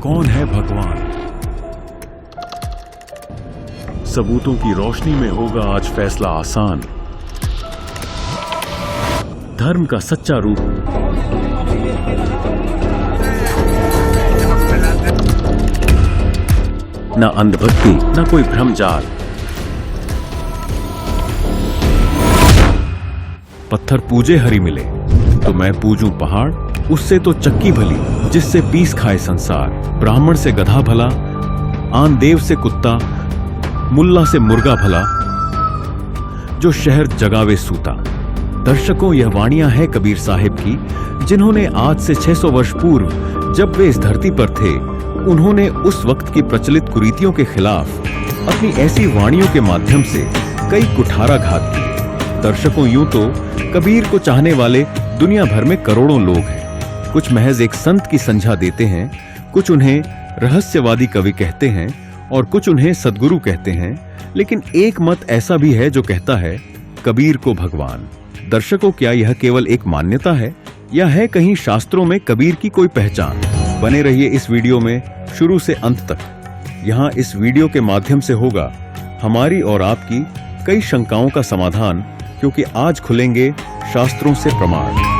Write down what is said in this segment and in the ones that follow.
कौन है भगवान? सबूतों की रोशनी में होगा आज फैसला आसान। धर्म का सच्चा रूप, न अंधभक्ति न कोई भ्रमजाल। पत्थर पूजे हरि मिले तो मैं पूजूं पहाड़, उससे तो चक्की भली जिससे पीस खाए संसार। ब्राह्मण से गधा भला, आन देव से कुत्ता, मुल्ला से मुर्गा भला, जो शहर जगावे सूता। दर्शकों, यह वाणियां हैं कबीर साहिब की, जिन्होंने आज से 600 वर्ष पूर्व जब वे इस धरती पर थे, उन्होंने उस वक्त की प्रचलित कुरीतियों के खिलाफ अपनी ऐसी वाणियों के माध्यम से कई कुठाराघात किए। दर्शकों, यूं तो कबीर को चाहने वाले दुनिया भर में करोड़ों लोग हैं। कुछ महज एक संत की संज्ञा देते हैं, कुछ उन्हें रहस्यवादी कवि कहते हैं और कुछ उन्हें सद्गुरु कहते हैं, लेकिन एक मत ऐसा भी है जो कहता है कबीर को भगवान। दर्शकों, क्या यह केवल एक मान्यता है या है कहीं शास्त्रों में कबीर की कोई पहचान? बने रहिए इस वीडियो में शुरू से अंत तक। यहाँ इस वीडियो के माध्यम से होगा हमारी और आपकी कई शंकाओं का समाधान, क्योंकि आज खुलेंगे शास्त्रों से प्रमाण।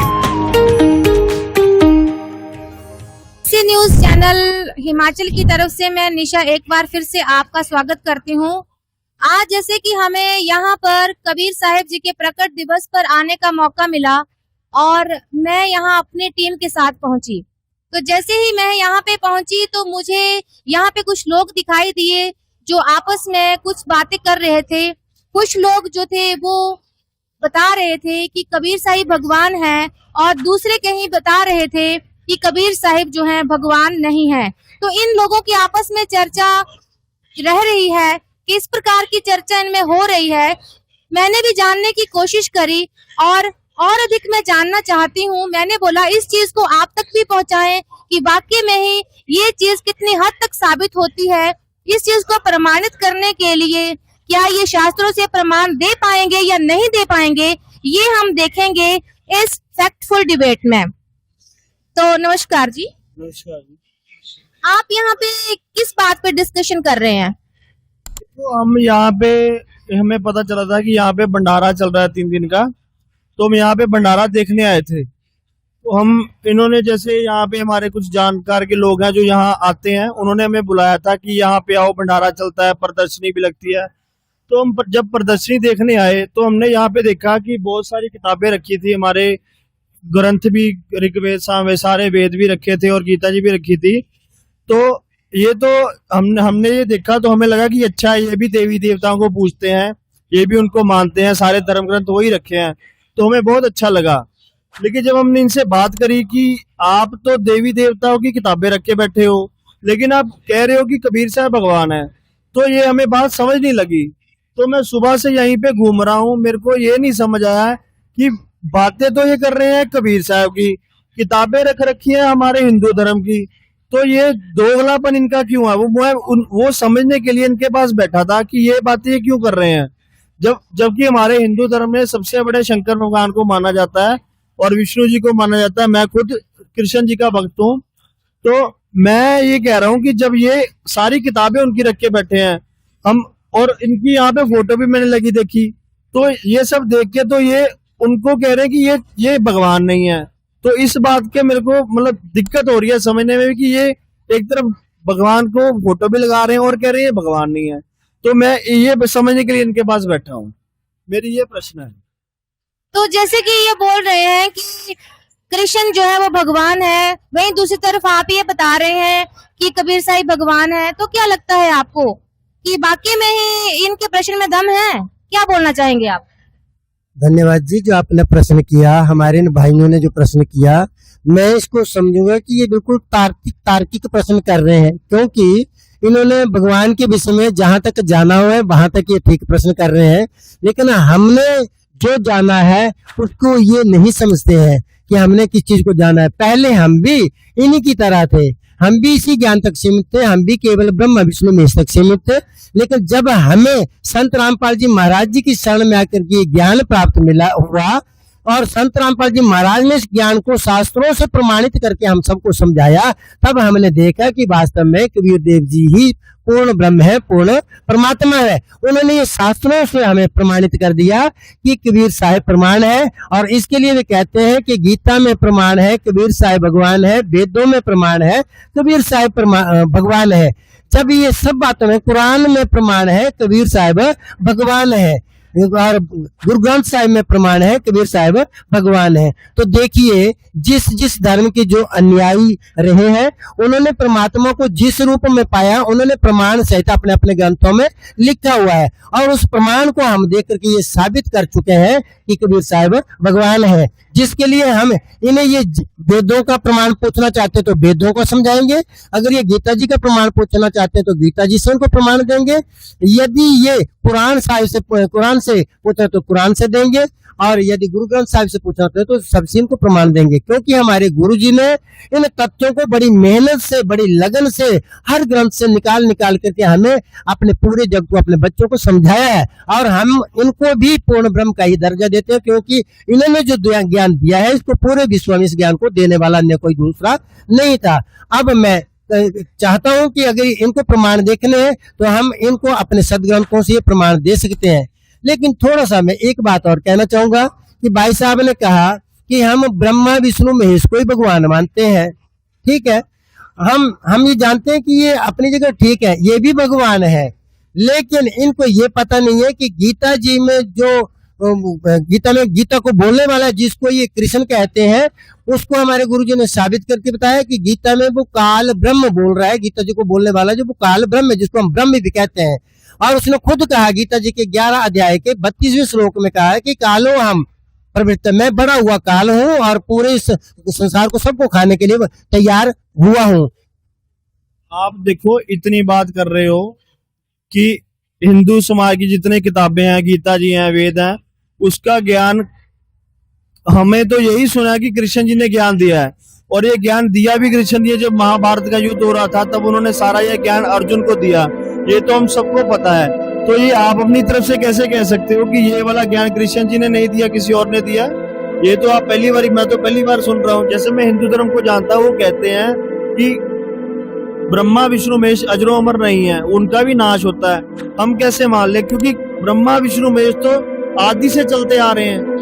न्यूज चैनल हिमाचल की तरफ से मैं निशा एक बार फिर से आपका स्वागत करती हूँ। आज जैसे कि हमें यहाँ पर कबीर साहिब जी के प्रकट दिवस पर आने का मौका मिला और मैं यहाँ अपनी टीम के साथ पहुंची। तो जैसे ही मैं यहाँ पे पहुंची तो मुझे यहाँ पे कुछ लोग दिखाई दिए जो आपस में कुछ बातें कर रहे थे। कुछ लोग जो थे वो बता रहे थे कि कबीर साहिब भगवान है और दूसरे कहीं बता रहे थे कि कबीर साहिब जो हैं भगवान नहीं है। तो इन लोगों की आपस में चर्चा रह रही है, किस प्रकार की चर्चा इनमें हो रही है। मैंने भी जानने की कोशिश करी और अधिक मैं जानना चाहती हूँ। मैंने बोला इस चीज को आप तक भी पहुँचाएं कि वाकई में ही ये चीज कितनी हद तक साबित होती है। इस चीज को प्रमाणित करने के लिए क्या ये शास्त्रों से प्रमाण दे पाएंगे या नहीं दे पाएंगे, ये हम देखेंगे इस फैक्टफुल डिबेट में। तो नमस्कार जी। नमस्कार जी। आप यहाँ पे किस बात पे डिस्कशन कर रहे हैं? तो हम यहाँ पे, हमें पता चला था कि यहाँ पे भंडारा चल रहा है 3 दिन का, तो हम यहाँ पे भंडारा देखने आए थे। तो हम इन्होंने जैसे यहाँ पे हमारे कुछ जानकार के लोग हैं जो यहाँ आते हैं, उन्होंने हमें बुलाया था कि यहाँ पे आओ, भंडारा चलता है, प्रदर्शनी भी लगती है। तो हम जब प्रदर्शनी देखने आए तो हमने यहाँ पे देखा कि बहुत सारी किताबें रखी थी, हमारे ग्रंथ भी, ऋग्वेद सामवेद सारे वेद भी रखे थे और गीता जी भी रखी थी। तो ये तो हमने ये देखा तो हमें लगा कि अच्छा, ये भी देवी देवताओं को पूजते हैं, ये भी उनको मानते हैं, सारे धर्म ग्रंथ वही रखे हैं, तो हमें बहुत अच्छा लगा। लेकिन जब हमने इनसे बात करी कि आप तो देवी देवताओं की किताबें रख के बैठे हो, लेकिन आप कह रहे हो कि कबीर साहब भगवान है, तो ये हमें बात समझ नहीं लगी। तो मैं सुबह से यहीं पे घूम रहा हूँ, मेरे को ये नहीं समझ आया कि बातें तो ये कर रहे हैं कबीर साहब की, किताबें रख रखी है हमारे हिंदू धर्म की, तो ये दोगलापन इनका क्यों है? वो समझने के लिए इनके पास बैठा था कि ये बातें ये क्यों कर रहे हैं, जबकि हमारे हिंदू धर्म में सबसे बड़े शंकर भगवान को माना जाता है और विष्णु जी को माना जाता है। मैं खुद कृष्ण जी का भक्त हूँ। तो मैं ये कह रहा हूँ कि जब ये सारी किताबें उनकी रख के बैठे हैं, हम और इनकी यहाँ पे फोटो भी मैंने लगी देखी, तो ये सब देख के तो ये उनको कह रहे हैं कि ये भगवान नहीं है। तो इस बात के मेरे को मतलब दिक्कत हो रही है समझने में कि ये एक तरफ भगवान को फोटो भी लगा रहे हैं और कह रहे हैं भगवान नहीं है। तो मैं ये समझने के लिए इनके पास बैठा हूँ, मेरी ये प्रश्न है। तो जैसे कि ये बोल रहे हैं कि कृष्ण जो है वो भगवान है, वहीं दूसरी तरफ आप ये बता रहे हैं कि कबीर साहिब भगवान है, तो क्या लगता है आपको कि बाकी में ही इनके प्रश्न में दम है? क्या बोलना चाहेंगे आप? धन्यवाद जी, जो आपने प्रश्न किया, हमारे इन भाइयों ने जो प्रश्न किया, मैं इसको समझूंगा कि ये बिल्कुल तार्किक प्रश्न कर रहे हैं, क्योंकि इन्होंने भगवान के विषय में जहां तक जाना हुआ है वहां तक ये ठीक प्रश्न कर रहे हैं। लेकिन हमने जो जाना है उसको ये नहीं समझते हैं कि हमने किस चीज को जाना है। पहले हम भी इन्हीं की तरह थे, हम भी इसी ज्ञान तक सीमित थे, हम भी केवल ब्रह्म विष्णु महेश तक सीमित थे। लेकिन जब हमें संत रामपाल जी महाराज जी की शरण में आकर के ज्ञान प्राप्त हुआ, और संत रामपाल जी महाराज ने इस ज्ञान को शास्त्रों से प्रमाणित करके हम सबको समझाया, तब हमने देखा कि वास्तव में कबीर देव जी ही पूर्ण ब्रह्म है, पूर्ण परमात्मा है। उन्होंने ये शास्त्रों से हमें प्रमाणित कर दिया कि कबीर साहिब प्रमाण है, और इसके लिए वे कहते हैं कि गीता में प्रमाण है कबीर साहिब भगवान है, वेदों में प्रमाण है कबीर साहिब भगवान है। जब ये सब बातों में कुरान में प्रमाण है कबीर साहिब भगवान है, और गुरु ग्रंथ साहिब में प्रमाण है कबीर साहिब भगवान है। तो देखिए जिस जिस धर्म के जो अनुयायी रहे हैं उन्होंने परमात्मा को जिस रूप में पाया उन्होंने प्रमाण सहित अपने अपने ग्रंथों में लिखा हुआ है, और उस प्रमाण को हम देख करके ये साबित कर चुके हैं कि कबीर साहिब भगवान है। जिसके लिए हम इन्हें ये वेदों का प्रमाण पूछना चाहते तो वेदों को समझाएंगे, अगर ये गीता जी का प्रमाण पूछना चाहते हैं तो गीता जी से उनको प्रमाण देंगे, यदि ये कुरान से पूछा तो कुरान से देंगे, और यदि गुरु ग्रंथ साहिब से पूछा तो सबसे इनको प्रमाण देंगे। क्योंकि हमारे गुरु जी ने इन तथ्यों को बड़ी मेहनत से, बड़ी लगन से, हर ग्रंथ से निकाल करके हमें अपने पूरे जग को, अपने बच्चों को समझाया है, और हम इनको भी पूर्ण ब्रह्म का ही दर्जा देते हैं, क्योंकि इन्होंने जो ज्ञान दिया है इसको पूरे विश्व में इस ज्ञान को देने वाला अन्य कोई दूसरा नहीं था। अब मैं चाहता हूं कि अगर इनको प्रमाण देखने हैं तो हम इनको अपने सदग्रंथों से ये प्रमाण दे सकते हैं। लेकिन थोड़ा सा मैं एक बात और कहना चाहूंगा कि भाई साहब ने कहा कि हम ब्रह्मा विष्णु महेश को ही भगवान मानते हैं, ठीक है, हम ये जानते हैं कि ये अपनी जगह ठीक है, ये भी भगवान है, लेकिन इनको ये पता नहीं है कि गीता जी में जो गीता को बोलने वाला है जिसको ये कृष्ण कहते हैं, उसको हमारे गुरुजी ने साबित करके बताया कि गीता में वो काल ब्रह्म बोल रहा है। गीता जी को बोलने वाला जो वो काल ब्रह्म है, जिसको हम ब्रह्म भी कहते हैं, और उसने खुद कहा गीता जी के 11 अध्याय के 32वें श्लोक में कहा है कि कालो हम प्रवृत्त, मैं बड़ा हुआ काल हूं और पूरे इस संसार को सबको खाने के लिए तैयार हुआ हूं। आप देखो इतनी बात कर रहे हो कि हिंदू समाज की जितने किताबें हैं, गीता जी हैं, वेद हैं, उसका ज्ञान हमें तो यही सुना कि कृष्ण जी ने ज्ञान दिया है, और ये ज्ञान दिया भी कृष्ण जी। जब महाभारत का युद्ध हो रहा था तब उन्होंने सारा ये ज्ञान अर्जुन को दिया, ये तो हम सबको पता है। तो ये आप अपनी तरफ से कैसे कह सकते हो कि ये वाला ज्ञान कृष्ण जी ने नहीं दिया, किसी और ने दिया? ये तो आप मैं तो पहली बार सुन रहा हूँ। जैसे मैं हिंदू धर्म को जानता हूँ, वो कहते हैं कि ब्रह्मा विष्णु महेश अजरो अमर नहीं है, उनका भी नाश होता है। हम कैसे मान ले, क्योंकि ब्रह्मा विष्णु महेश तो आदि से चलते आ रहे हैं।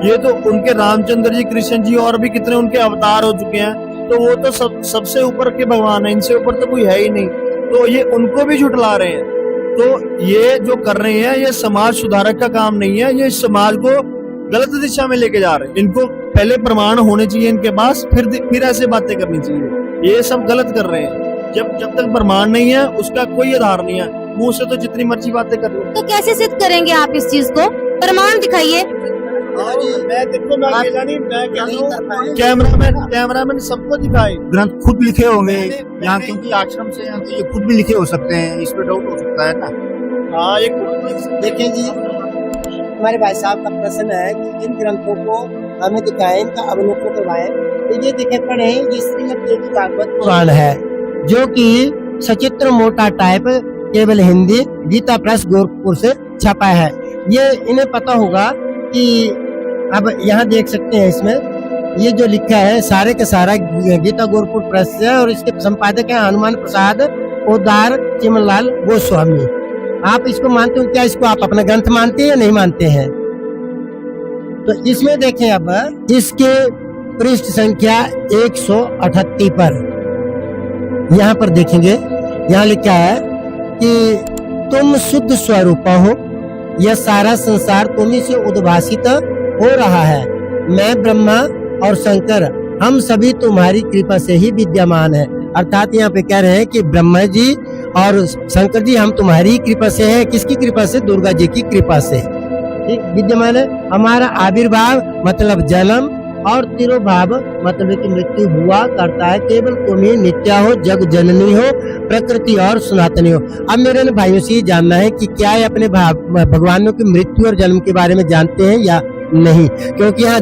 ये तो उनके रामचंद्र जी, कृष्ण जी और भी कितने उनके अवतार हो चुके हैं, तो वो तो सबसे ऊपर के भगवान है, इनसे ऊपर तो कोई है ही नहीं। तो ये उनको भी झुठला रहे हैं। तो ये जो कर रहे हैं ये समाज सुधारक का काम नहीं है, ये समाज को गलत दिशा में लेके जा रहे हैं। इनको पहले प्रमाण होने चाहिए इनके पास, फिर ऐसे बातें करनी चाहिए। ये सब गलत कर रहे हैं। जब तक प्रमाण नहीं है उसका कोई आधार नहीं है, मुंह से तो जितनी मर्जी बातें कर लो। तो कैसे सिद्ध करेंगे आप इस चीज को? प्रमाण दिखाइए। मैं देखो, मैं अकेला नहीं, मैं कैमरामैन सबको दिखाए। ग्रंथ खुद लिखे होंगे यहाँ, क्योंकि आश्रम से यहाँ ये खुद भी लिखे हो सकते हैं, इस पे डाउट हो सकता है ना। हाँ, एक देखिए जी, हमारे भाई साहब का प्रश्न है कि इन ग्रंथों को हमें दिखाएं, इनका अवलोकन करवाएं। तो ये देखे पढ़े, ये श्रीमद् देवी भागवत पुराण है, जो कि सचित्र मोटा टाइप केवल हिंदी गीता प्रेस गोरखपुर से छपा है। ये इन्हें पता होगा कि अब यहाँ देख सकते हैं, इसमें ये जो लिखा है सारे का सारा गीता गोरखपुर प्रेस से, और इसके संपादक है हनुमान प्रसाद पोदार चिमनलाल गोस्वामी। आप इसको मानते हो क्या? इसको आप अपना ग्रंथ मानते हैं या नहीं मानते हैं? तो इसमें देखें, अब इसके पृष्ठ संख्या 138 पर यहाँ पर देखेंगे, यहाँ लिखा है कि तुम शुद्ध स्वरूप हो, यह सारा संसार तुम्ही से उद्भासित हो रहा है। मैं ब्रह्मा और शंकर हम सभी तुम्हारी कृपा से ही विद्यमान है। अर्थात यहाँ पे कह रहे हैं कि ब्रह्मा जी और शंकर जी हम तुम्हारी कृपा से हैं। किसकी कृपा से? दुर्गा जी की कृपा से विद्यमान है। हमारा आविर्भाव मतलब जन्म, और तिरोभाव मतलब कि मृत्यु हुआ करता है। केवल तुम ही नित्या हो, जग जननी हो, प्रकृति और सनातनी हो। अब मेरे भाइयों से जानना है कि क्या ये अपने भगवानों की मृत्यु और जन्म के बारे में जानते हैं या नहीं? क्योंकि यहाँ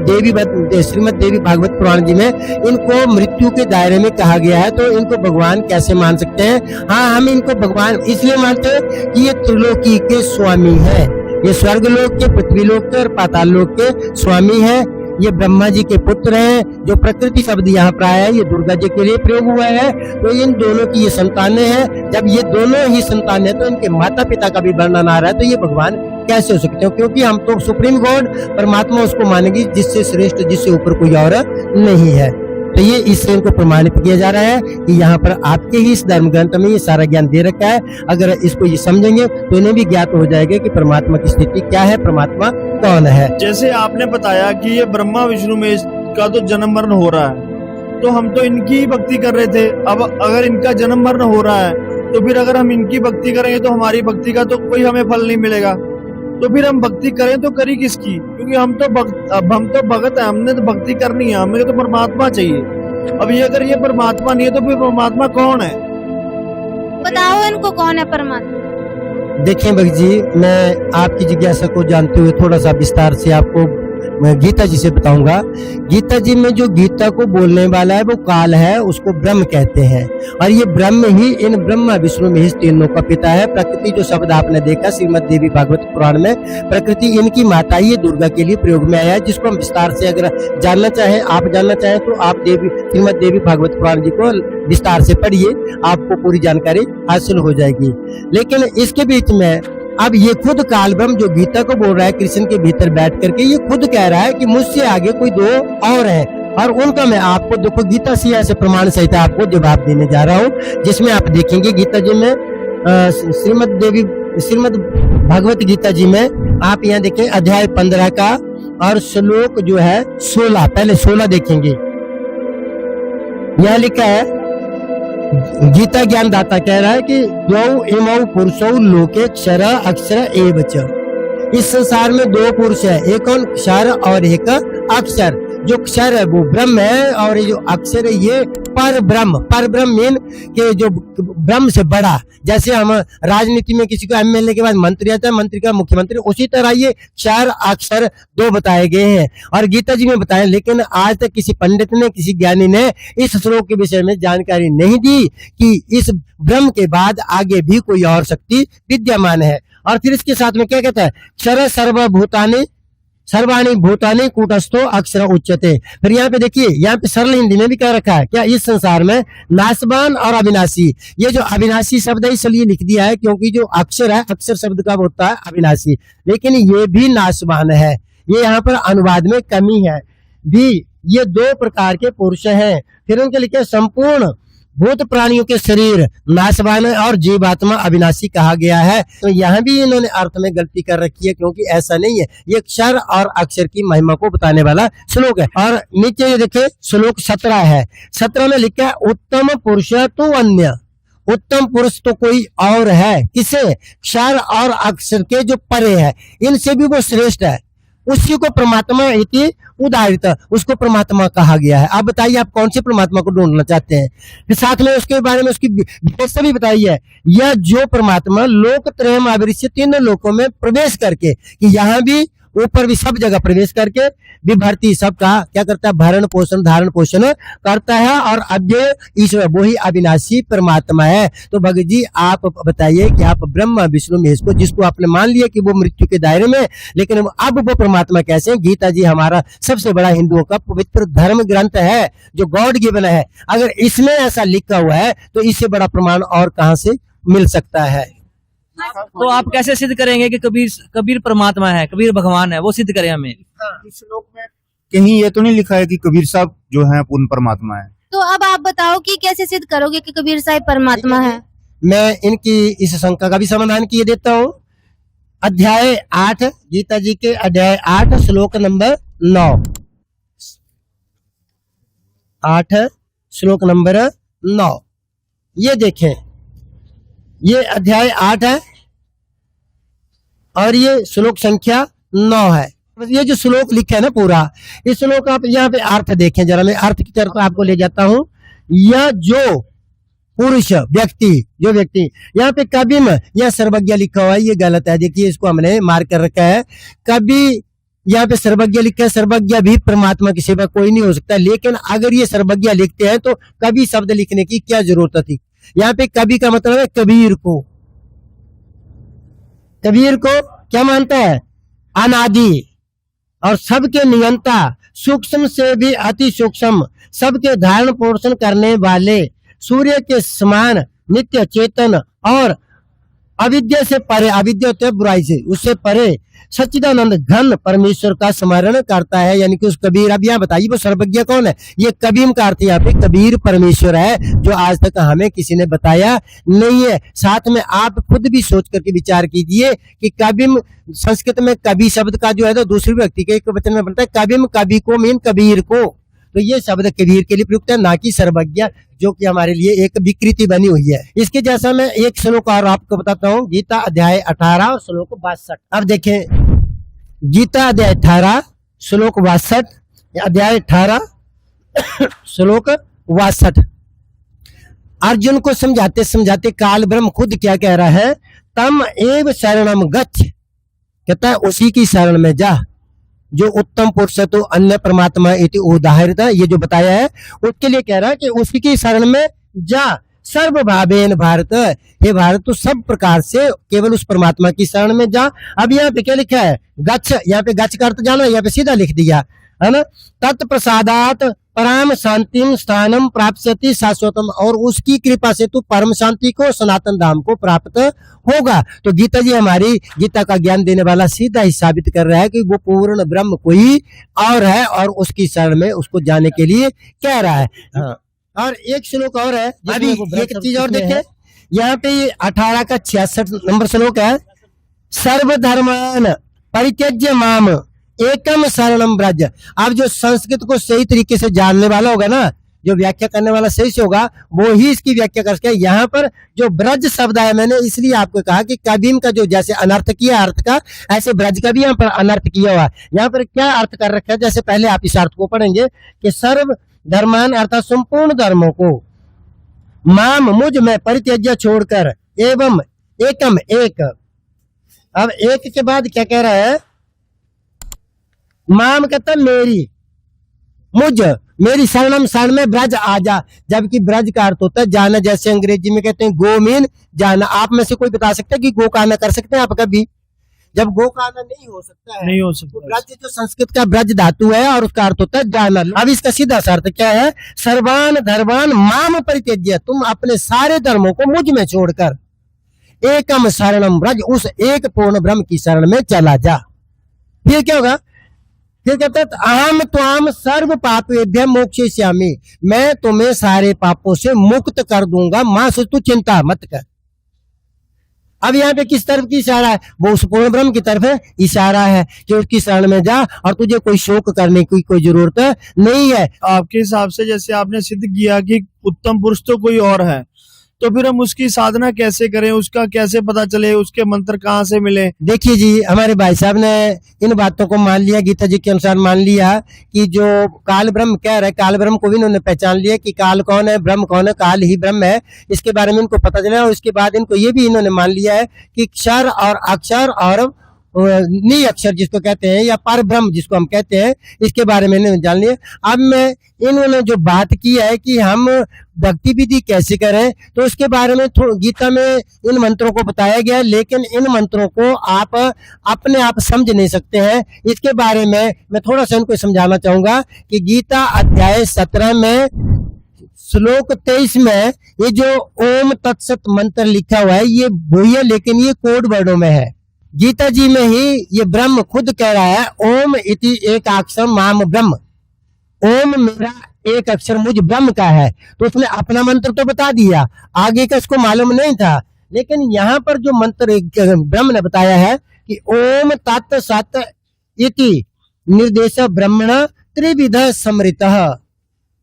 श्रीमद् देवी भागवत पुराण जी में इनको मृत्यु के दायरे में कहा गया है, तो इनको भगवान कैसे मान सकते हैं? हाँ, हम इनको भगवान इसलिए मानते हैं कि ये त्रिलोकी के स्वामी है, ये स्वर्ग लोक के, पृथ्वी लोक के और पाताल लोक के स्वामी है। ये ब्रह्मा जी के पुत्र हैं। जो प्रकृति शब्द यहाँ पर आया है ये दुर्गा जी के लिए प्रयोग हुआ है। तो इन दोनों की ये संतानें हैं। जब ये दोनों ही संतान है तो इनके माता पिता का भी वर्णन आ रहा है। तो ये भगवान कैसे हो सकते हो, क्योंकि हम तो सुप्रीम गॉड परमात्मा उसको मानेंगे जिससे श्रेष्ठ, जिससे ऊपर कोई और नहीं है। तो ये इससे इनको प्रमाणित किया जा रहा है कि यहाँ पर आपके ही इस धर्म ग्रंथ में ये सारा ज्ञान दे रखा है। अगर इसको ये समझेंगे तो इन्हें भी ज्ञात हो जाएगा कि परमात्मा की स्थिति क्या है, परमात्मा कौन है। जैसे आपने बताया कि ये ब्रह्मा विष्णु महेश का तो जन्म मरण हो रहा है, तो हम तो इनकी ही भक्ति कर रहे थे। अब अगर इनका जन्म मरण हो रहा है तो फिर अगर हम इनकी भक्ति करेंगे तो हमारी भक्ति का तो कोई हमें फल नहीं मिलेगा। तो फिर हम भक्ति करें तो करी किसकी, क्योंकि हम तो भगत है, हमने तो भक्ति करनी है, हमें तो परमात्मा चाहिए। अब ये अगर ये परमात्मा नहीं है तो फिर परमात्मा कौन है? बताओ इनको कौन है परमात्मा। देखिए भक्त जी, मैं आपकी जिज्ञासा को जानते हुए थोड़ा सा विस्तार से आपको मैं गीता जी से बताऊंगा। गीता जी में जो गीता को बोलने वाला है वो काल है, उसको ब्रह्म कहते हैं। और ये ब्रह्म ही इन ब्रह्मा विष्णु महेश तीनों का पिता है। प्रकृति जो शब्द आपने देखा श्रीमद देवी भागवत पुराण में, प्रकृति इनकी माता ही दुर्गा के लिए प्रयोग में आया है, जिसको हम विस्तार से अगर जानना चाहें, आप जानना चाहें तो आप श्रीमद देवी भागवत पुराण जी को विस्तार से पढ़िए, आपको पूरी जानकारी हासिल हो जाएगी। लेकिन इसके बीच में अब ये खुद काल ब्रह्म जो गीता को बोल रहा है कृष्ण के भीतर बैठ करके, ये खुद कह रहा है कि मुझसे आगे कोई दो और है, और उनका मैं आपको देखो गीता से ऐसे प्रमाण सहित आपको जवाब देने जा रहा हूँ। जिसमें आप देखेंगे गीता जी में श्रीमद भगवत गीता जी में आप यहाँ देखें अध्याय 15 का और श्लोक जो है 16, पहले 16 देखेंगे। यहाँ लिखा है, गीता ज्ञान दाता कह रहा है कि द्वौ इमौ पुरुषौ लोके क्षर अक्षर एव च। इस संसार में दो पुरुष है, एक कौन? क्षर और एक अक्षर। जो क्षर है वो ब्रह्म है और ये जो अक्षर है ये पर ब्रह्म। पर ब्रह्म मीन के जो ब्रह्म से बड़ा, जैसे हम राजनीति में किसी को एमएलए के बाद मंत्री आता है, मंत्री का मुख्यमंत्री, उसी तरह ये क्षर अक्षर दो बताए गए हैं और गीता जी में बताए। लेकिन आज तक किसी पंडित ने, किसी ज्ञानी ने इस श्लोक के विषय में जानकारी नहीं दी कि इस ब्रह्म के बाद आगे भी कोई और शक्ति विद्यमान है। और फिर इसके साथ में क्या कहता है? क्षर सर्वभूतानि सर्वाणी भूतानि कूटस्थो अक्षर उच्यते। फिर यहाँ पे देखिए, यहाँ पे सरल हिंदी में भी कह रखा है क्या, इस संसार में नाशवान और अविनाशी। ये जो अविनाशी शब्द है इसलिए लिख दिया है क्योंकि जो अक्षर है, अक्षर शब्द का होता है अविनाशी, लेकिन ये भी नाशवान है। ये यहाँ पर अनुवाद में कमी है भी। ये दो प्रकार के पुरुष हैं। फिर उनके लिखे संपूर्ण भूत प्राणियों के शरीर नाशवान और जीवात्मा अविनाशी कहा गया है। तो यहाँ भी इन्होंने अर्थ में गलती कर रखी है, क्योंकि ऐसा नहीं है। ये क्षर और अक्षर की महिमा को बताने वाला श्लोक है। और नीचे ये देखे श्लोक 17 है। 17 में लिखा है, उत्तम पुरुष तो अन्य। उत्तम पुरुष तो कोई और है, किसे? क्षर और अक्षर के जो परे है, इनसे भी वो श्रेष्ठ है। उसी को परमात्मा इति उदाहरित, उसको परमात्मा कहा गया है। आप बताइए, आप कौन से परमात्मा को ढूंढना चाहते हैं? फिर साथ में उसके बारे में उसकी विशेषता भी बताई है। यह जो परमात्मा लोक त्रयम आवृत्य, तीन लोकों में प्रवेश करके, कि यहाँ भी ऊपर भी सब जगह प्रवेश करके विभर्ती सबका क्या करता है? भरण पोषण धारण पोषण करता है। और अव्यय ईश्वर वो ही अविनाशी परमात्मा है। तो भगत जी आप बताइए कि आप ब्रह्मा विष्णु महेश को, जिसको आपने मान लिया कि वो मृत्यु के दायरे में, लेकिन अब वो परमात्मा कैसे हैं? गीता जी हमारा सबसे बड़ा हिंदुओं का पवित्र धर्म ग्रंथ है जो गॉड गिवन है। अगर इसमें ऐसा लिखा हुआ है तो इससे बड़ा प्रमाण और कहां से मिल सकता है? तो आप कैसे सिद्ध करेंगे कि कबीर परमात्मा है, कबीर भगवान है? वो सिद्ध करें हमें। इस श्लोक में कहीं ये तो नहीं लिखा है कि कबीर साहब जो है पूर्ण परमात्मा है। तो अब आप बताओ कि कैसे सिद्ध करोगे कि कबीर साहब परमात्मा है? मैं इनकी इस शंका का भी समाधान किए देता हूँ। अध्याय 8 गीता जी के अध्याय 8 श्लोक नंबर 9, 8 श्लोक नंबर 9, ये देखें, ये अध्याय 8 है और ये श्लोक संख्या 9 है। ये जो श्लोक लिखा है ना पूरा, इस श्लोक आप यहाँ पे अर्थ देखें जरा, मैं अर्थ की तरफ आपको ले जाता हूँ। यह जो पुरुष व्यक्ति, जो व्यक्ति, यहाँ पे कभी में यह सर्वज्ञ लिखा हुआ है, ये गलत है। देखिए इसको हमने मार्क कर रखा है। कभी यहाँ पे सर्वज्ञ लिखा है, सर्वज्ञ भी परमात्मा की सेवा कोई नहीं हो सकता। लेकिन अगर ये सर्वज्ञ लिखते हैं तो कभी शब्द लिखने की क्या जरूरत थी? यहाँ पे कभी का मतलब है कबीर को, कबीर को क्या मानता है? अनादि और सबके नियंता, सूक्ष्म से भी अति सूक्ष्म, सबके धारण पोषण करने वाले, सूर्य के समान नित्य चेतन और अविद्या से परे, अविद्या होते है बुराई से, उससे परे सच्चिदानंद घन परमेश्वर का स्मरण करता है। यानी कि उस कबीर, अब यहाँ बताइए वो सर्वज्ञ कौन है? ये कबीर का अर्थ यहाँ पे कबीर परमेश्वर है, जो आज तक हमें किसी ने बताया नहीं है। साथ में आप खुद भी सोच करके विचार कीजिए कि कबीर संस्कृत में कवि शब्द का जो है तो दूसरी व्यक्ति के एक वचन में बनता है कबीर, कवि को मीन कबीर को, तो ये शब्द कबीर के लिए प्रयुक्त है, ना कि सर्वज्ञ, जो कि हमारे लिए एक विकृति बनी हुई है। इसके जैसा मैं एक श्लोक और आपको बताता हूँ, गीता अध्याय 18 और श्लोक 62। अब देखें, गीता अध्याय 18 श्लोक 62, अध्याय 18 श्लोक 62। अर्जुन को समझाते समझाते काल ब्रह्म खुद क्या कह रहा है? तम एव शरणम गच्छ, कहता है उसी की शरण में जा, जो उत्तम पुरुष है तो अन्य परमात्मा इति उदाहरित, ये जो बताया है उसके लिए कह रहा है कि उसी की शरण में जा। सर्व भावेन भारत, हे भारत तो सब प्रकार से केवल उस परमात्मा की शरण में जा। अब यहाँ पे क्या लिखा है? गच्छ, यहाँ पे गच्छ का अर्थ जानो, यहाँ पे सीधा लिख दिया है ना, तत्प्रसादात परम शांतिम स्थानम प्राप्स्यति शाश्वतम, और उसकी कृपा से तू परम शांति को, सनातन धाम को प्राप्त होगा। तो गीता जी हमारी, गीता का ज्ञान देने वाला सीधा ही साबित कर रहा है कि वो पूर्ण ब्रह्म कोई और है और उसकी शरण में उसको जाने के लिए कह रहा है। हाँ। और एक श्लोक और है, अभी एक चीज और देखें, यहाँ पे 18 का 66 नंबर श्लोक है, सर्वधर्मान परित्यज्य माम एकम शरणम ब्रज। अब जो संस्कृत को सही तरीके से जानने वाला होगा ना, जो व्याख्या करने वाला सही से होगा, वो ही इसकी व्याख्या कर सके। यहाँ पर जो ब्रज शब्द है, मैंने इसलिए आपको कहा कि कबीर का जो जैसे अनर्थ किया अर्थ का, ऐसे ब्रज का भी यहाँ पर अनर्थ किया हुआ है। यहाँ पर क्या अर्थ कर रखा है? जैसे पहले आप इस अर्थ को पढ़ेंगे कि सर्व धर्मान अर्थात संपूर्ण धर्मों को, माम मुझ में परित्यज्य छोड़कर, एवं एकम एक। अब एक के बाद क्या कह रहा है? माम कहता मेरी, मुझ, मेरी शरणम, शरण में ब्रज आजा, जबकि ब्रज का अर्थ होता है जाना। जैसे अंग्रेजी में कहते हैं गो मीन जाना। आप में से कोई बता सकता है कि गो का आना कर सकते हैं आप कभी? जब गो का आना नहीं हो सकता है, नहीं हो सकता। तो ब्रज जो संस्कृत का ब्रज धातु है और उसका अर्थ होता है जाना। अब इसका सीधा सा अर्थ क्या है? सर्वान धर्मान माम परित्यज्य, तुम अपने सारे धर्मों को मुझ में छोड़कर एकम शरणम ब्रज, उस एक पूर्ण ब्रह्म की शरण में चला जा। फिर क्या होगा? फिर कहते हैं अहम त्वाम सर्व पापेभ्य मोक्षयिष्यामि, मैं तुम्हें सारे पापों से मुक्त कर दूंगा, मां से तू चिंता मत कर। अब यहाँ पे किस तरफ की इशारा है? वो उस पूर्ण ब्रह्म की तरफ है इशारा है कि उसकी शरण में जा और तुझे कोई शोक करने की कोई जरूरत नहीं है। आपके हिसाब से जैसे आपने सिद्ध किया कि उत्तम पुरुष तो कोई और है, तो फिर हम उसकी साधना कैसे करें? उसका कैसे पता चले? उसके मंत्र कहाँ से मिले? देखिए जी, हमारे भाई साहब ने इन बातों को मान लिया, गीता जी के अनुसार मान लिया कि जो काल ब्रह्म कह रहे, काल ब्रह्म को भी इन्होंने पहचान लिया कि काल कौन है, ब्रह्म कौन है, काल ही ब्रह्म है। इसके बारे में इनको पता चला और उसके बाद इनको ये भी इन्होंने मान लिया है कि क्षर और अक्षर और नी अक्षर जिसको कहते हैं, या पर ब्रह्म जिसको हम कहते हैं, इसके बारे में इन्होंने जान लिया। अब मैं इन्होंने जो बात की है कि हम भक्ति विधि कैसे करें, तो उसके बारे में गीता में इन मंत्रों को बताया गया है, लेकिन इन मंत्रों को आप अपने आप समझ नहीं सकते हैं। इसके बारे में मैं थोड़ा सा इनको समझाना चाहूंगा कि गीता अध्याय 17 में श्लोक 23 में ये जो ओम तत्सत मंत्र लिखा हुआ है, ये वही है, लेकिन ये कोड वर्डों में है। गीता जी में ही ये ब्रह्म खुद कह रहा है, ओम इति एक अक्षर माम ब्रह्म, ओम मेरा एक अक्षर मुझ ब्रह्म का है। तो उसने अपना मंत्र तो बता दिया, आगे का इसको मालूम नहीं था, लेकिन यहाँ पर जो मंत्र ब्रह्म ने बताया है कि ओम तत् सत इति निर्देश ब्रह्मण त्रिविध समृतः,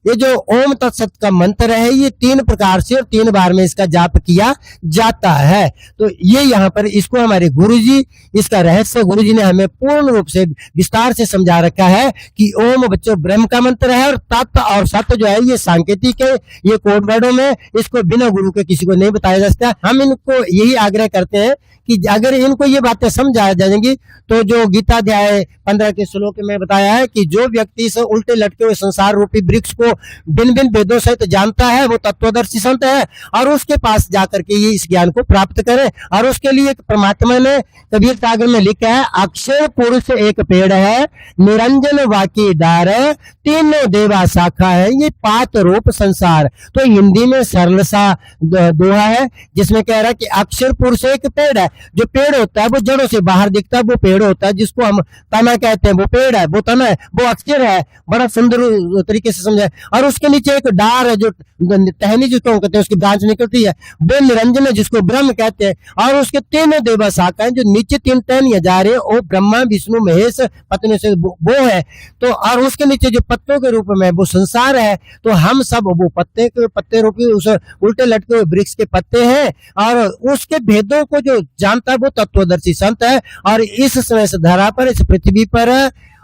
ये जो ओम तत्सत का मंत्र है, ये 3 प्रकार से और 3 बार में इसका जाप किया जाता है। तो ये यहाँ पर इसको हमारे गुरुजी, इसका रहस्य गुरुजी ने हमें पूर्ण रूप से विस्तार से समझा रखा है कि ओम बच्चों ब्रह्म का मंत्र है और तत्व और सत्य जो है ये सांकेतिक है, ये कोड वर्डों में, इसको बिना गुरु के किसी को नहीं बताया जा सकता। हम इनको यही आग्रह करते हैं कि अगर इनको ये बातें समझा जाएंगी तो जो गीता अध्याय 15 के श्लोक में बताया है कि जो व्यक्ति इस उल्टे लटके हुए संसार रूपी वृक्ष को भिन्न भिन्न वेदों सहित जानता है, वो तत्वदर्शी संत है, और उसके पास जाकर के ये इस ज्ञान को प्राप्त करे। और उसके लिए परमात्मा ने कबीर सागर में लिखा है, अक्षय पुरुष एक पेड़ है, निरंजन वाकी डार है, तीनों देवा शाखा है, ये पात रूप संसार। तो हिंदी में सरल सा दोहा है जिसमें कह रहा है कि अक्षर पुरुष एक पेड़ है। जो पेड़ होता है वो जड़ों से बाहर दिखता है, वो पेड़ होता है, जिसको हम तना कहते हैं, वो पेड़ है, वो तना है, वो अक्षर है। बड़ा सुंदर तरीके से समझा है। और उसके नीचे एक डार है, जो टहनी जिसको कहते हैं, उसकी ब्रांच निकलती है, वो निरंजन है, जिसको ब्रह्म कहते हैं। और उसके तीनों देवा शाखा है, जो नीचे 3 टहनियां जा रही है, वो ब्रह्मा विष्णु महेश पत्नी से वो है। तो और उसके नीचे जो पत्तों के रूप में वो संसार है। तो हम सब वो पत्ते रूपी उस उल्टे लटके हुए वृक्ष के पत्ते हैं। और उसके भेदों को जो जानता है वो तत्वदर्शी संत है। और इस समय से धरा पर, इस पृथ्वी पर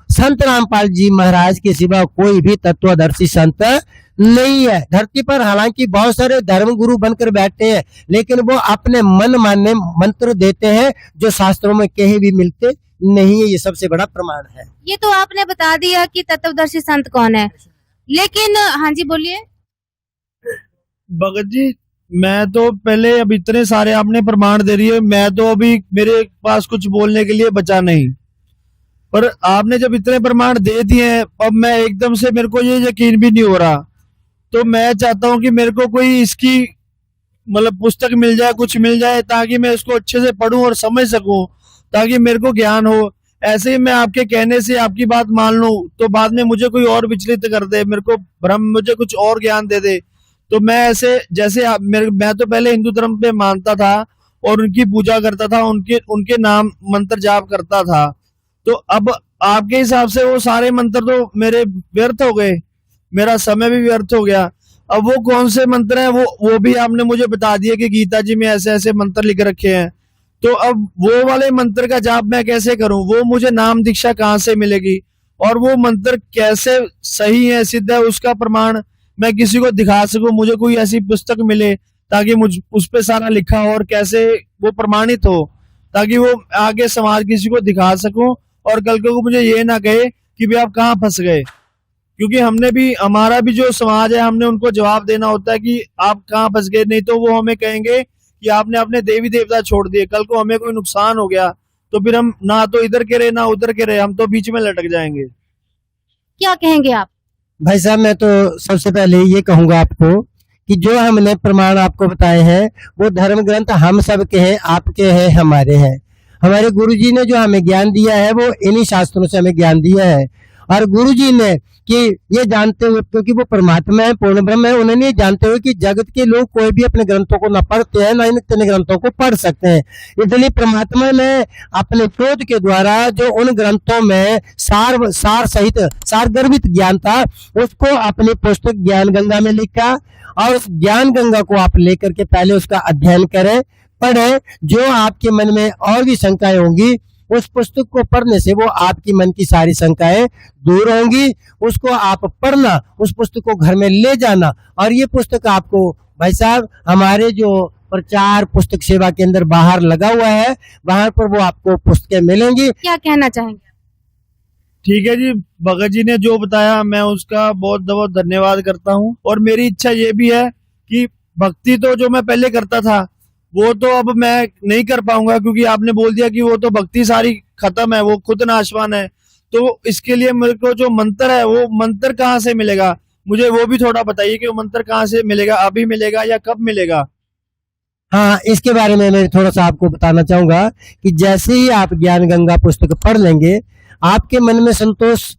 संत रामपाल जी महाराज के सिवा कोई भी तत्वदर्शी संत नहीं है धरती पर। हालांकि बहुत सारे धर्म गुरु बनकर बैठे हैं, लेकिन वो अपने मन माने मंत्र देते हैं जो शास्त्रों में कहीं भी मिलते नहीं है। ये सबसे बड़ा प्रमाण है। ये तो आपने बता दिया कि तत्वदर्शी संत कौन है, लेकिन हाँ जी बोलिए। भगत जी, मैं तो पहले, अब इतने सारे आपने प्रमाण दे रही है, मैं तो अभी मेरे पास कुछ बोलने के लिए बचा नहीं। पर आपने जब इतने प्रमाण दे दिए हैं, अब मैं एकदम से, मेरे को ये यकीन भी नहीं हो रहा। तो मैं चाहता हूँ कि मेरे को कोई इसकी मतलब पुस्तक मिल जाए, कुछ मिल जाए, ताकि मैं इसको अच्छे से पढूं और समझ सकूं, ताकि मेरे को ज्ञान हो। ऐसे ही मैं आपके कहने से आपकी बात मान लूं तो बाद में मुझे कोई और विचलित कर दे, मेरे को भ्रम, मुझे कुछ और ज्ञान दे दे। तो मैं ऐसे, जैसे मैं तो पहले हिंदू धर्म पे मानता था और उनकी पूजा करता था, उनके नाम मंत्र जाप करता था। तो अब आपके हिसाब से वो सारे मंत्र तो मेरे व्यर्थ हो गए, मेरा समय भी व्यर्थ हो गया। अब वो कौन से मंत्र हैं वो भी आपने मुझे बता दिया कि गीता जी में ऐसे ऐसे मंत्र लिख रखे हैं। तो अब वो वाले मंत्र का जाप मैं कैसे करूं? वो मुझे नाम दीक्षा कहाँ से मिलेगी? और वो मंत्र कैसे सही है, सिद्ध है, उसका प्रमाण मैं किसी को दिखा सकूं? मुझे कोई ऐसी पुस्तक मिले ताकि मुझ उस पे सारा लिखा हो और कैसे वो प्रमाणित हो, ताकि वो आगे समाज किसी को दिखा सकूं और कल को मुझे ये ना कहे कि भाई आप कहाँ फंस गए। क्योंकि हमने भी, हमारा भी जो समाज है, हमने उनको जवाब देना होता है कि आप कहाँ फंस गए, नहीं तो वो हमें कहेंगे कि आपने अपने देवी देवता छोड़ दिए, कल को हमें कोई नुकसान हो गया तो फिर हम ना तो इधर के रहे ना उधर के रहे, हम तो बीच में लटक जाएंगे। क्या कहेंगे आप? भाई साहब, मैं तो सबसे पहले ये कहूंगा आपको कि जो हमने प्रमाण आपको बताए हैं वो धर्म ग्रंथ हम सब के हैं, आपके हैं, हमारे हैं। हमारे गुरुजी ने जो हमें ज्ञान दिया है वो इन्हीं शास्त्रों से हमें ज्ञान दिया है। और गुरुजी ने कि ये जानते हुए, क्योंकि वो परमात्मा है, पूर्ण ब्रह्म है, उन्होंने ये जानते हुए कि जगत के लोग कोई भी अपने ग्रंथों को न पढ़ते हैं, ना इन ग्रंथों को पढ़ सकते हैं, इसलिए परमात्मा ने अपने क्रोध के द्वारा जो उन ग्रंथों में सार सहित सार गर्भित ज्ञान था उसको अपनी पुस्तक ज्ञान गंगा में लिखा। और उस ज्ञान गंगा को आप लेकर के पहले उसका अध्ययन करें, पढ़ें। जो आपके मन में और भी शंकाएं होंगी, उस पुस्तक को पढ़ने से वो आपकी मन की सारी शंकाएं दूर होंगी। उसको आप पढ़ना, उस पुस्तक को घर में ले जाना। और ये पुस्तक आपको भाई साहब हमारे जो प्रचार पुस्तक सेवा के अंदर बाहर लगा हुआ है, वहां पर वो आपको पुस्तकें मिलेंगी। क्या कहना चाहेंगे? ठीक है जी, भगत जी ने जो बताया मैं उसका बहुत बहुत धन्यवाद करता हूँ। और मेरी इच्छा ये भी है कि भक्ति तो जो मैं पहले करता था वो तो अब मैं नहीं कर पाऊंगा, क्योंकि आपने बोल दिया कि वो तो भक्ति सारी खत्म है, वो खुद नाशवान है। तो इसके लिए मेरे को जो मंत्र है, वो मंत्र कहाँ से मिलेगा, मुझे वो भी थोड़ा बताइए कि वो मंत्र कहाँ से मिलेगा, अभी मिलेगा या कब मिलेगा? हाँ, इसके बारे में मैं थोड़ा सा आपको बताना चाहूंगा कि जैसे ही आप ज्ञान गंगा पुस्तक पढ़ लेंगे, आपके मन में संतोष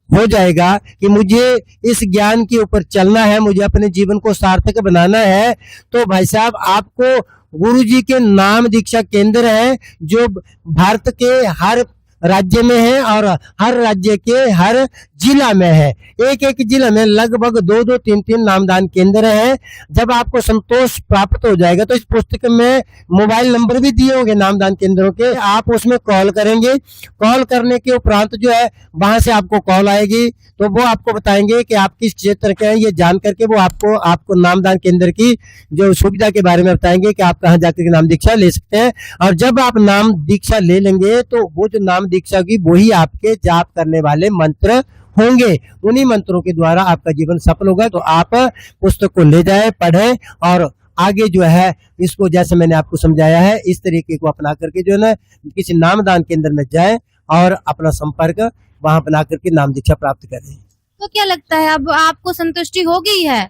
हो जाएगा कि मुझे इस ज्ञान के ऊपर चलना है, मुझे अपने जीवन को सार्थक बनाना है। तो भाई साहब, आपको गुरुजी के नाम दीक्षा केंद्र है जो भारत के हर राज्य में है और हर राज्य के हर जिला में है। एक एक जिला में लगभग 2-2, 3-3 नामदान केंद्र हैं। जब आपको संतोष प्राप्त हो जाएगा तो इस पुस्तक में मोबाइल नंबर भी दिए होंगे नामदान केंद्रों के, आप उसमें कॉल करेंगे। कॉल करने के उपरांत जो है वहां से आपको कॉल आएगी, तो वो आपको बताएंगे कि आप किस क्षेत्र के हैं। ये जान करके वो आपको नामदान केंद्र की जो सुविधा के बारे में बताएंगे कि आप कहाँ जाकर के नाम दीक्षा ले सकते हैं। और जब आप नाम दीक्षा ले लेंगे तो वो जो नाम दीक्षा की वही आपके जाप करने वाले मंत्र होंगे, उन्हीं मंत्रों के द्वारा आपका जीवन सफल होगा। तो आप पुस्तक को ले जाएं, पढ़ें और आगे जो है इसको जैसे मैंने आपको समझाया है इस तरीके को अपना करके जो है ना किसी नामदान केंद्र में जाएं और अपना संपर्क वहां बना करके नाम दीक्षा प्राप्त करें। तो क्या लगता है अब आपको संतुष्टि हो गई है?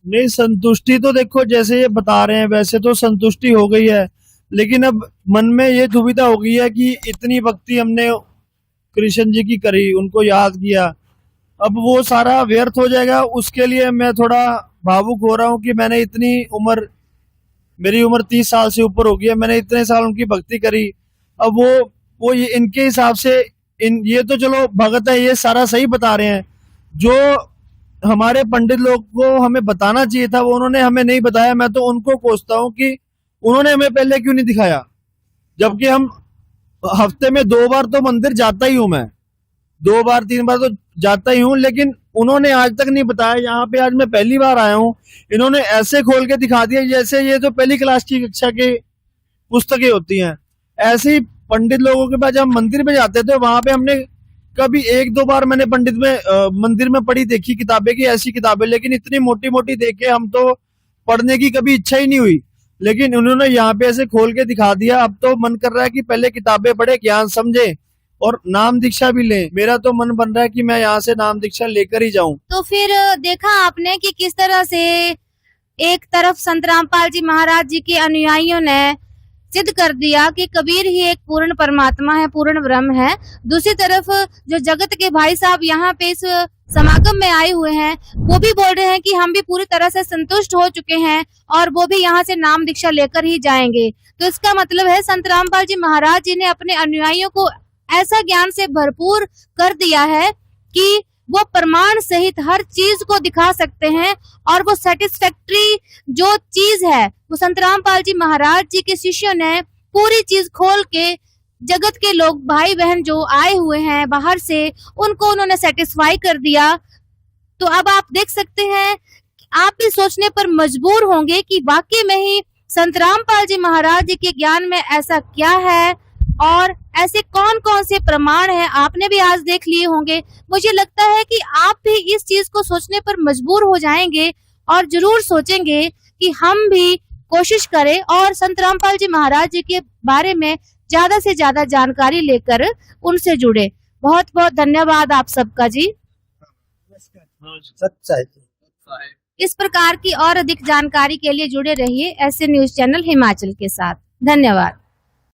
नहीं, संतुष्टि तो देखो जैसे ये बता रहे हैं वैसे तो संतुष्टि हो गई है, लेकिन अब मन में ये दुविधा हो गई है कि इतनी भक्ति हमने कृष्ण जी की करी, उनको याद किया, अब वो सारा व्यर्थ हो जाएगा। उसके लिए मैं थोड़ा भावुक हो रहा हूँ कि मैंने इतनी उम्र, मेरी उम्र 30 साल से ऊपर हो गई है, मैंने इतने साल उनकी भक्ति करी, अब वो ये इनके हिसाब से ये तो चलो भगत है, ये सारा सही बता रहे हैं, जो हमारे पंडित लोग को हमें बताना चाहिए था वो उन्होंने हमें नहीं बताया। मैं तो उनको कोसता हूँ कि उन्होंने हमें पहले क्यों नहीं दिखाया, जबकि हम हफ्ते में 2 बार तो मंदिर जाता ही हूँ, मैं 2 बार 3 बार तो जाता ही हूँ, लेकिन उन्होंने आज तक नहीं बताया। यहाँ पे आज मैं पहली बार आया हूँ, इन्होंने ऐसे खोल के दिखा दिया जैसे ये तो पहली क्लास की कक्षा की पुस्तकें होती हैं। ऐसे ही पंडित लोगों के पास जब हम मंदिर में जाते थे वहां पे हमने कभी 1-2 बार मैंने पंडित में मंदिर में पढ़ी देखी किताबें की ऐसी किताबें, लेकिन इतनी मोटी मोटी देख के हम तो पढ़ने की कभी इच्छा ही नहीं हुई, लेकिन उन्होंने यहाँ पे ऐसे खोल के दिखा दिया। अब तो मन कर रहा है कि पहले किताबें पढ़े, ज्ञान समझे और नाम दीक्षा भी लें। मेरा तो मन बन रहा है कि मैं यहाँ से नाम दीक्षा लेकर ही जाऊं। तो फिर देखा आपने कि किस तरह से एक तरफ संत रामपाल जी महाराज जी के अनुयायियों ने सिद्ध कर दिया कि कबीर ही एक पूर्ण परमात्मा है, पूर्ण ब्रह्म है। दूसरी तरफ जो जगत के भाई साहब यहाँ पे इस समागम में आए हुए हैं वो भी बोल रहे हैं कि हम भी पूरी तरह से संतुष्ट हो चुके हैं और वो भी यहाँ से नाम दीक्षा लेकर ही जाएंगे। तो इसका मतलब है संत रामपाल जी महाराज जी ने अपने अनुयायियों को ऐसा ज्ञान से भरपूर कर दिया है कि वो प्रमाण सहित हर चीज को दिखा सकते हैं और वो सेटिस्फैक्ट्री जो चीज है वो संत रामपाल जी महाराज जी के शिष्यों ने पूरी चीज खोल के जगत के लोग भाई बहन जो आए हुए हैं बाहर से उनको उन्होंने सेटिस्फाई कर दिया। तो अब आप देख सकते हैं, आप भी सोचने पर मजबूर होंगे कि वाकई में ही संत रामपाल जी महाराज जी के ज्ञान में ऐसा क्या है और ऐसे कौन कौन से प्रमाण हैं आपने भी आज देख लिए होंगे। मुझे लगता है कि आप भी इस चीज को सोचने पर मजबूर हो जाएंगे और जरूर सोचेंगे कि हम भी कोशिश करें और संत रामपाल जी महाराज जी के बारे में ज्यादा से ज्यादा जानकारी लेकर उनसे जुड़े। बहुत बहुत धन्यवाद आप सबका जी। सच्चाई। इस प्रकार की और अधिक जानकारी के लिए जुड़े रहिए ऐसे न्यूज चैनल हिमाचल के साथ। धन्यवाद।